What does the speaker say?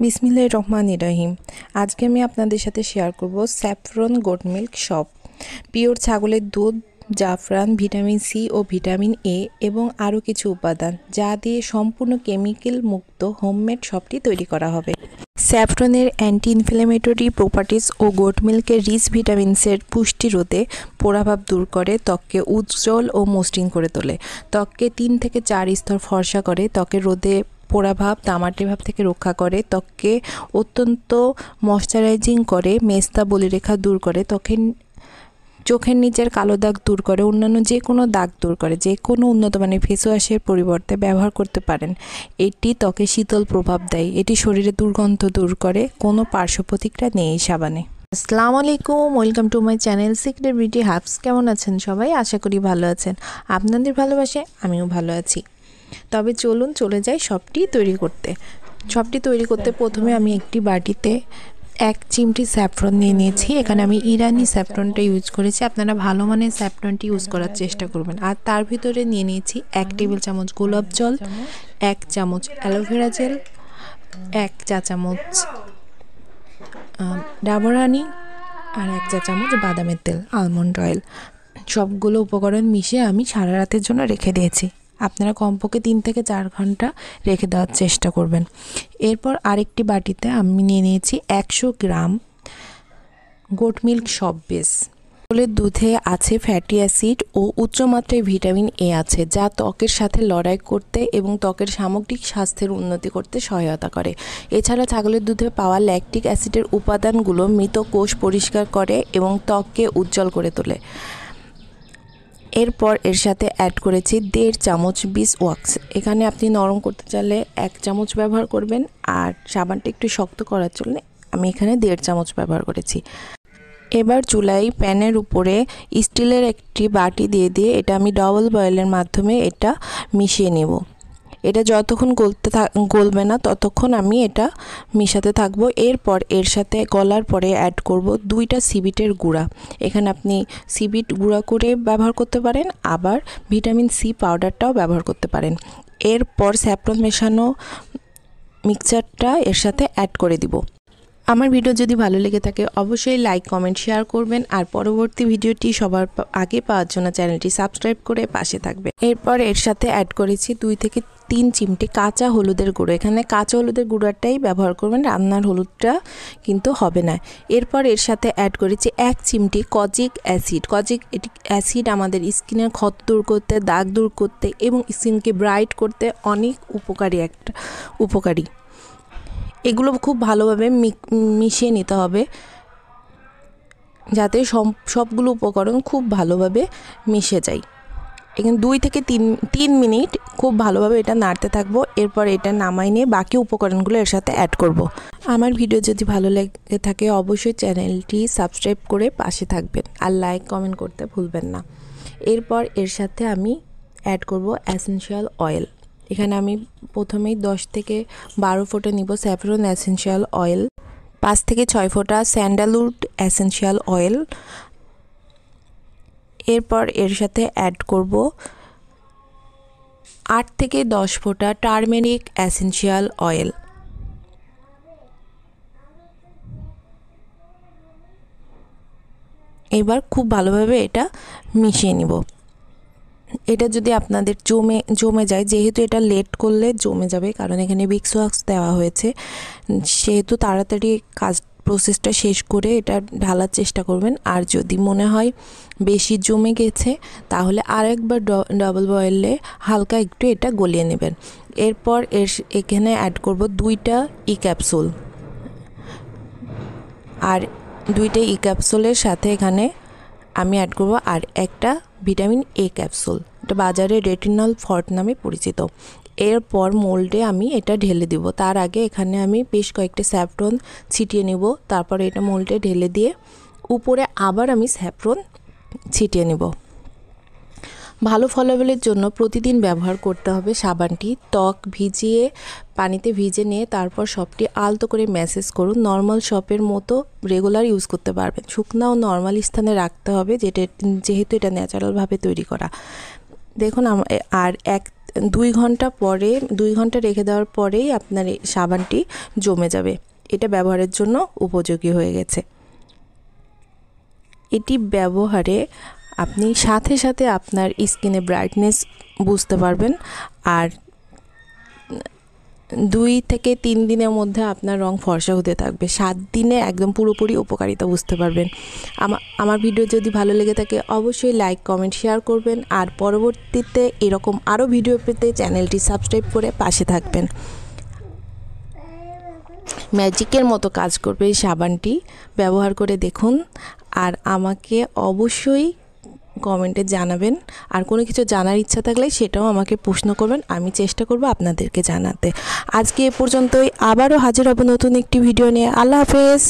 বিসমিল্লাহির রহমানির রহিম। আজকে আমি আপনাদের সাথে শেয়ার করব saffron goat milk shop. Pure ছাগলের দুধ, জাফরান, ভিটামিন সি ও ভিটামিন এ এবং আরও কিছু উপাদান যা দিয়ে সম্পূর্ণ কেমিক্যাল মুক্ত হোমমেড শপটি তৈরি করা হবে। স্যাফরনের অ্যান্টি ইনফ্ল্যামেটরি প্রপার্টিজ ও গোট মিল্কের রিচ ভিটামিনসের পুষ্টি রোধে পোড়াভাব দূর করে, ত্বককে উজ্জ্বল ও মসৃণ করে তোলে, ত্বককে 3 থেকে 4 স্তর ফর্সা করে, ত্বকের রোদে পোড়াভাব তামাটে ভাব থেকে রক্ষা করে, ত্বককে অত্যন্ত ময়শ্চারাইজিং করে, মেস্তা বলিরেখা দূর করে, চোখের নিচের কালো দাগ দূর করে, অন্যান্য যে কোনো দাগ দূর করে। যে কোনো উন্নত মানের ফেস ওয়াশের পরিবর্তে ব্যবহার করতে পারেন। এটি ত্বকে শীতল প্রভাব দেয়, এটি শরীরে দুর্গন্ধ দূর করে, কোনো পার্শ্ব প্রতিক্রিয়া নেই এই সাবানে। আসসালামু আলাইকুম, welcome to my channel secret beauty hubs. কেমন আছেন সবাই? আশা করি ভালো আছেন। আপনাদের ভালোবাসে আমিও ভালো আছি। তবে চলুন চলে যাই শপটি তৈরি করতে। শপটি তৈরি করতে প্রথমে আমি একটি বাটিতে 1 চিমটি স্যাফরন নিয়ে নিয়েছি। এখানে আমি ইরানি স্যাফরনটা ইউজ করেছি, আপনারা ভালো মানের স্যাফরনটি ইউজ করার চেষ্টা করবেন। আর তার ভিতরে নিয়ে নিয়েছি 1 টেবিল চামচ গোলাপ জল, 1 চামচ অ্যালোভেরা জেল, 1 চা চামচ ডাবর হানি আর 1 চা চামচ বাদামের তেল, আলমন্ড অয়েল। সবগুলো উপকরণ মিশিয়ে আমি সারা রাতের জন্য রেখে দিয়েছি। আপনারা কমপক্ষে 3 থেকে 4 ঘন্টা রেখে দেওয়ার চেষ্টা করবেন। এরপর আরেকটি বাটিতে আমি নিয়ে নিয়েছি 100 gram goat milk soap base. ছাগলের দুধে আছে ফ্যাটি অ্যাসিড ও উচ্চমাত্রায় ভিটামিন এ আছে, যা ত্বকের সাথে লড়াই করতে এবং ত্বকের সামগ্রিক স্বাস্থ্যের উন্নতি করতে সহায়তা করে। এছাড়া ছাগলের দুধে পাওয়া ল্যাকটিক অ্যাসিডের উপাদানগুলো মৃত কোষ পরিষ্কার করে এবং ত্বককে উজ্জ্বল করে তোলে। এরপর এর সাথে অ্যাড করেছি 1.5 চামচ বিস ওয়াক্স। এখানে আপনি নরম করতে চাইলে 1 চামচ ব্যবহার করবেন, আর সাবানটা একটু শক্ত করার জন্য আমি এখানে 1.5 চামচ ব্যবহার করেছি। এবার চুলায় প্যানের উপরে স্টিলের একটি বাটি দিয়ে এটা আমি ডবল বয়েলের মাধ্যমে এটা মিশিয়ে নেব। এটা যতক্ষণ গলবে না ততক্ষণ আমি এটা মিশাতে থাকবো। এরপর এর সাথে গলার পরে অ্যাড করব 2টা সিবিটের গুঁড়া। এখানে আপনি সিবিট গুঁড়া করে ব্যবহার করতে পারেন, আবার ভিটামিন সি পাউডারটাও ব্যবহার করতে পারেন। এরপর স্যাফরন মেশানো মিক্সচারটা এর সাথে অ্যাড করে দিব। আমার ভিডিও যদি ভালো লেগে থাকে অবশ্যই লাইক, কমেন্ট, শেয়ার করবেন, আর পরবর্তী ভিডিওটি সবার আগে পাওয়ার জন্য চ্যানেলটি সাবস্ক্রাইব করে পাশে থাকবে। এরপর এর সাথে অ্যাড করেছি 2 থেকে 3 চিমটি কাঁচা হলুদের গুঁড়ো। এখানে কাঁচা হলুদের গুঁড়োটাই ব্যবহার করবেন, রান্নার হলুদটা কিন্তু হবে না। এরপর এর সাথে অ্যাড করেছি 1 চিমটি কজিক অ্যাসিড। কজিক অ্যাসিড আমাদের স্কিনের ক্ষত দূর করতে, দাগ দূর করতে এবং স্কিনকে ব্রাইট করতে অনেক উপকারী। এগুলো খুব ভালোভাবে মিশিয়ে নিতে হবে, যাতে সবগুলো উপকরণ খুব ভালোভাবে মিশে যায়। এখানে 2 থেকে 3 মিনিট খুব ভালোভাবে এটা নাড়তে থাকবো। এরপর এটা নামাই নিয়ে বাকি উপকরণগুলো এর সাথে অ্যাড করব। আমার ভিডিও যদি ভালো লেগে থাকে অবশ্যই চ্যানেলটি সাবস্ক্রাইব করে পাশে থাকবেন, আর লাইক, কমেন্ট করতে ভুলবেন না। এরপর এর সাথে আমি অ্যাড করব এসেনশিয়াল অয়েল। এখানে আমি প্রথমেই 10 থেকে 12 ফোঁটা নিব স্যাফরন এসেনশিয়াল অয়েল, 5 থেকে 6 ফোঁটা স্যান্ডালউড এসেনশিয়াল অয়েল। এরপর এর সাথে অ্যাড করব 8 থেকে 10 ফোঁটা টারমেরিক এসেনশিয়াল অয়েল। এবার খুব ভালোভাবে এটা মিশিয়ে নিব। এটা যদি আপনাদের জমে যায়, যেহেতু এটা লেট করলে জমে যাবে, কারণ এখানে বিক্স ওয়াক্স দেওয়া হয়েছে, সেহেতু তাড়াতাড়ি প্রসেসটা শেষ করে এটা ঢালার চেষ্টা করবেন। আর যদি মনে হয় বেশি জমে গেছে তাহলে আরেকবার ডবল বয়েলে হালকা একটু এটা গলিয়ে নেবেন। এরপর এখানে অ্যাড করব 2টা ই ক্যাপসুল, আর 2টা ই ক্যাপসুলের সাথে এখানে আমি অ্যাড করব আর একটা ভিটামিন এ ক্যাপসুল। এটা বাজারে রেটিনল ফর্ট নামে পরিচিত। এরপর মোল্ডে আমি এটা ঢেলে দিব। তার আগে এখানে আমি বেশ কয়েকটা স্যাফরন ছিটিয়ে নেব। তারপর এটা মোল্ডে ঢেলে দিয়ে উপরে আবার আমি স্যাফরন ছিটিয়ে নেব। ভালো ফলাফলের জন্য প্রতিদিন ব্যবহার করতে হবে সাবানটি। ত্বক পানিতে ভিজিয়ে নিয়ে তারপর সবটি আলতো করে ম্যাসেজ করুন। নর্মাল শপের মতো রেগুলার ইউজ করতে পারবেন। শুকনা ও নর্মাল স্থানে রাখতে হবে, যেহেতু এটা ন্যাচারালভাবে তৈরি করা। দেখুন আর 2 ঘন্টা পরে 2 ঘন্টা রেখে দেওয়ার পরেই আপনার এই সাবানটি জমে যাবে। এটা ব্যবহারের জন্য উপযোগী হয়ে গেছে। এটি ব্যবহারে আপনি সাথে সাথে আপনার স্কিনে ব্রাইটনেস বুঝতে পারবেন, আর 2 থেকে 3 দিনের মধ্যে আপনার রং ফর্সা হতে থাকবে। 7 দিনে একদম পুরোপুরি উপকারিতা বুঝতে পারবেন। আমার ভিডিও যদি ভালো লেগে থাকে অবশ্যই লাইক, কমেন্ট, শেয়ার করবেন। আর পরবর্তীতে এরকম আরও ভিডিও পেতে চ্যানেলটি সাবস্ক্রাইব করে পাশে থাকবেন। ম্যাজিকের মতো কাজ করবে এই সাবানটি, ব্যবহার করে দেখুন। আর আমাকে অবশ্যই কমেন্টে জানাবেন। আর কোনো কিছু জানার ইচ্ছা থাকলে সেটাও আমাকে প্রশ্ন করবেন, আমি চেষ্টা করব আপনাদেরকে জানাতে। আজকে এ পর্যন্তই, আবারও হাজির হব নতুন একটি ভিডিও নিয়ে। আল্লাহ হাফেজ।